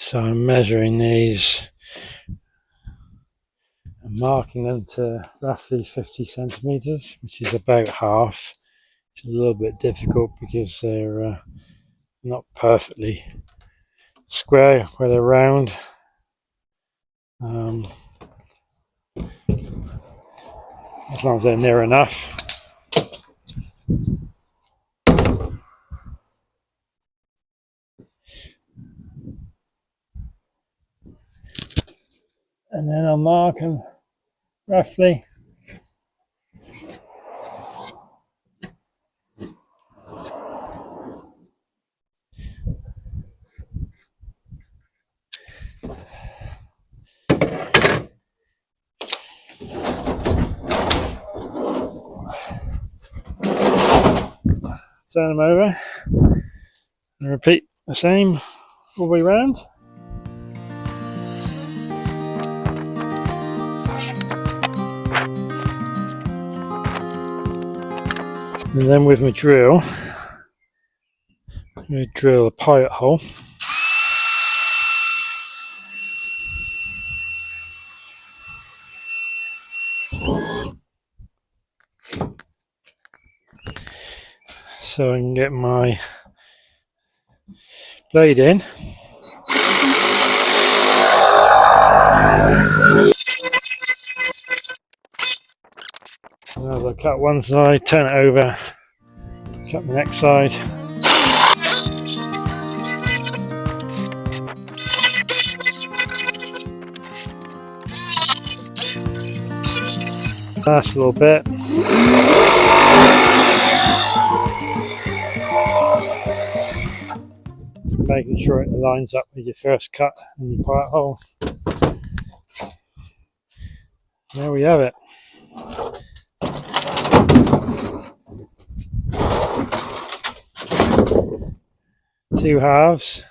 So I'm measuring these and marking them to roughly 50 centimeters, which is about half. It's a little bit difficult because they're not perfectly square where they're round. As long as they're near enough. And then I'll mark them roughly. Turn them over and repeat the same all the way round. And then with my drill, I'm going to drill a pilot hole. So I can get my blade in. And as I cut one side, turn it over, cut the next side. Last little bit. Just making sure it lines up with your first cut and your pilot hole. There we have it. Two halves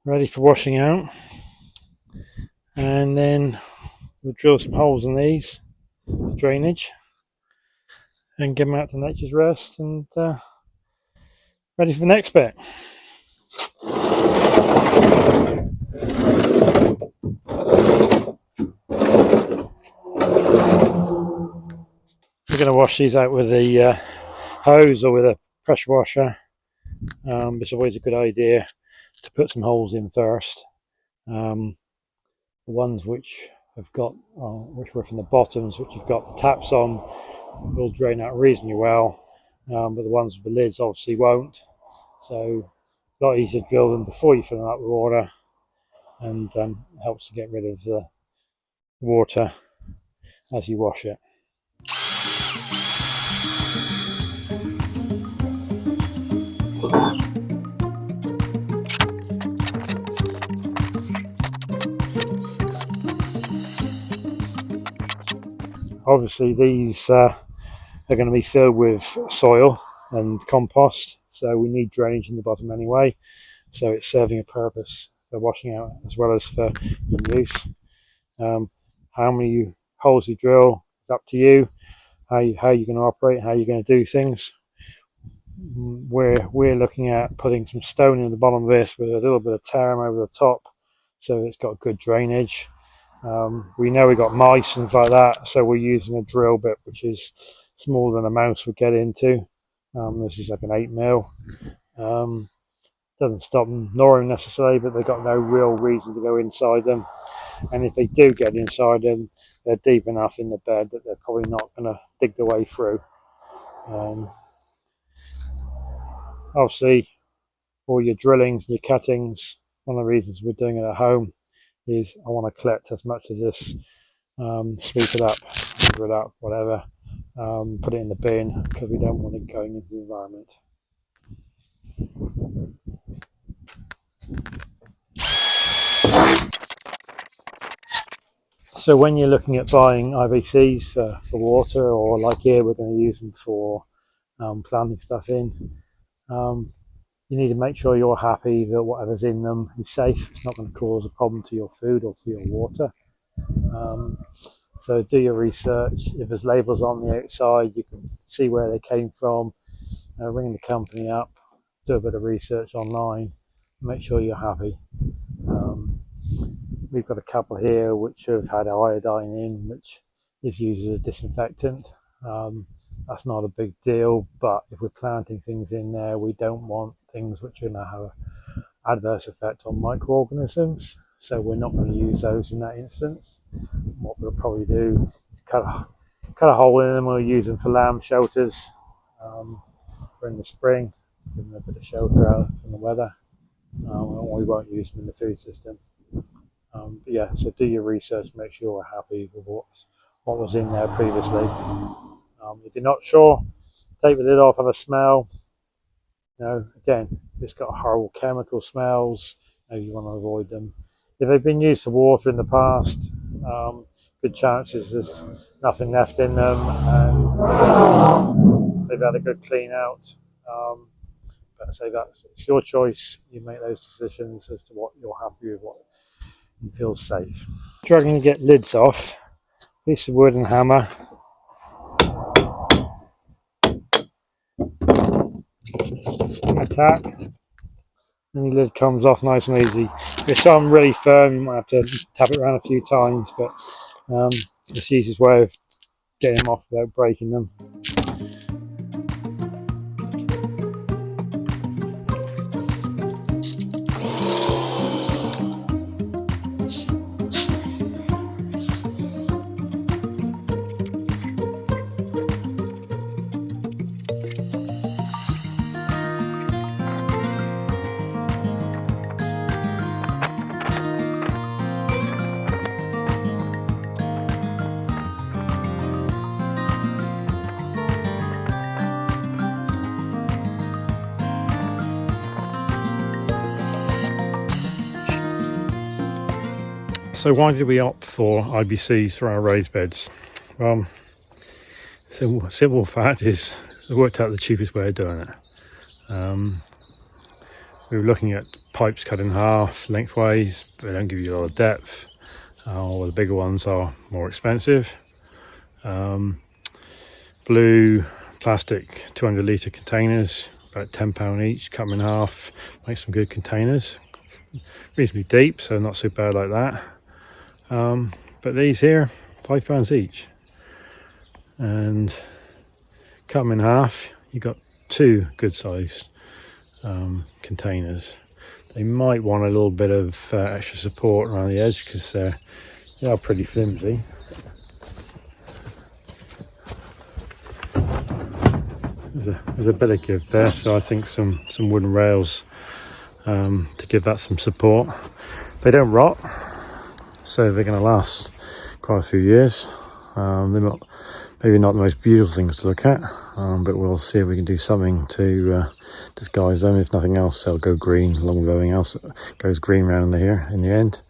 ready for washing out, and then we'll drill some holes in these for drainage and get them out to nature's rest and ready for the next bit. We're going to wash these out with the hose or with a pressure washer. It's always a good idea to put some holes in first. The ones which have got, which were from the bottoms, which have got the taps on, will drain out reasonably well, but the ones with the lids obviously won't. So a lot easier to drill them before you fill them up with water, and helps to get rid of the water as you wash it. Obviously these are going to be filled with soil and compost, so we need drainage in the bottom anyway, so it's serving a purpose for washing out as well as for use. How many holes you drill is up to you, how you're going to operate, how you're going to do things. We're looking at putting some stone in the bottom of this with a little bit of tarm over the top, so it's got good drainage. We know we've got mice and things like that, so we're using a drill bit which is smaller than a mouse would get into. This is like an 8mm. Doesn't stop them gnawing necessarily, but they've got no real reason to go inside them. And if they do get inside them, they're deep enough in the bed that they're probably not going to dig their way through. Obviously, all your drillings and your cuttings, one of the reasons we're doing it at home is I want to collect as much as this, sweep it up, cover it up, whatever, put it in the bin, because we don't want it going into the environment. So when you're looking at buying IBCs for water, or like here we're going to use them for planting stuff in, you need to make sure you're happy that whatever's in them is safe. It's not going to cause a problem to your food or for your water. So do your research. If there's labels on the outside, you can see where they came from, ring the company up, do a bit of research online, make sure you're happy. We've got a couple here which have had iodine in, which is used as a disinfectant. That's not a big deal, but if we're planting things in there, we don't want things which are going to have an adverse effect on microorganisms, so we're not going to use those in that instance. What we'll probably do is cut a hole in them. We'll use them for lamb shelters for in the spring, give them a bit of shelter out from the weather. We won't use them in the food system. But yeah, so do your research, make sure we're happy with what was in there previously. If you're not sure, take the lid off, have a smell. Again, if it's got horrible chemical smells, you want to avoid them. If they've been used for water in the past, good chances there's nothing left in them and they've had a good clean out. But I say it's your choice. You make those decisions as to what you're happy with, what you feel safe. Struggling to get lids off, piece of wood and hammer. Tap, and the lid comes off nice and easy. If it's something really firm, you might have to tap it around a few times, but it's the easiest way of getting them off without breaking them. So why did we opt for IBCs for our raised beds? Well, simple fact is it worked out the cheapest way of doing it. We were looking at pipes cut in half lengthways, but they don't give you a lot of depth. Or the bigger ones are more expensive. Blue plastic 200 litre containers, about £10 each, cut them in half, make some good containers. Reasonably deep, so not so bad like that. But these here, £5 each, and cut them in half. You got two good sized containers. They might want a little bit of extra support around the edge because they are pretty flimsy. There's a bit of give there, so I think some wooden rails to give that some support. They don't rot, so they're going to last quite a few years. They're maybe not the most beautiful things to look at, but we'll see if we can do something to disguise them. If nothing else, they'll go green along with everything else that goes green around here in the end.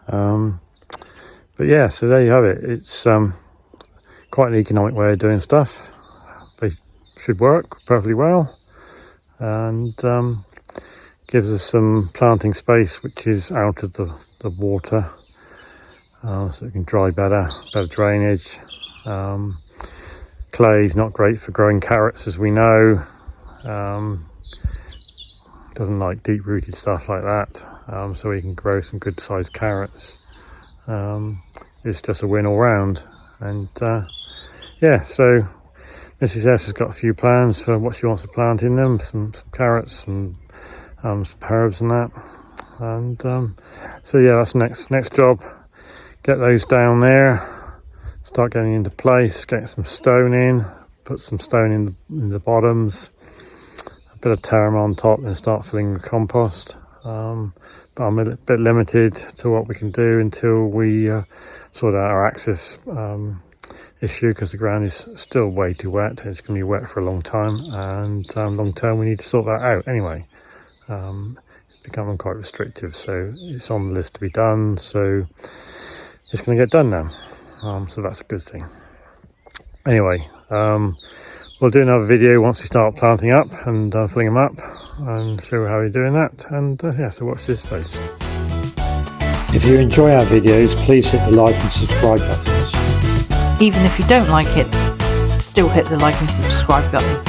But yeah, so there you have it. It's quite an economic way of doing stuff. They should work perfectly well, and gives us some planting space which is out of the water, so it can dry better drainage. Clay is not great for growing carrots, as we know. Doesn't like deep rooted stuff like that, so we can grow some good sized carrots. It's just a win all round. And yeah, so Mrs S has got a few plans for what she wants to plant in them, some carrots and some herbs and that. And so yeah, that's next job. Get those down there, start getting into place, get some stone in, put some stone in the bottoms, a bit of terra on top, and start filling with compost. But I'm a bit limited to what we can do until we sort out our access issue, because the ground is still way too wet. It's going to be wet for a long time, and long term we need to sort that out anyway. It's becoming quite restrictive, so it's on the list to be done, so it's going to get done now. So that's a good thing. Anyway, we'll do another video once we start planting up and filling them up, and see how we're doing that. And yeah, so watch this space. If you enjoy our videos, please hit the like and subscribe buttons. Even if you don't like it, still hit the like and subscribe button.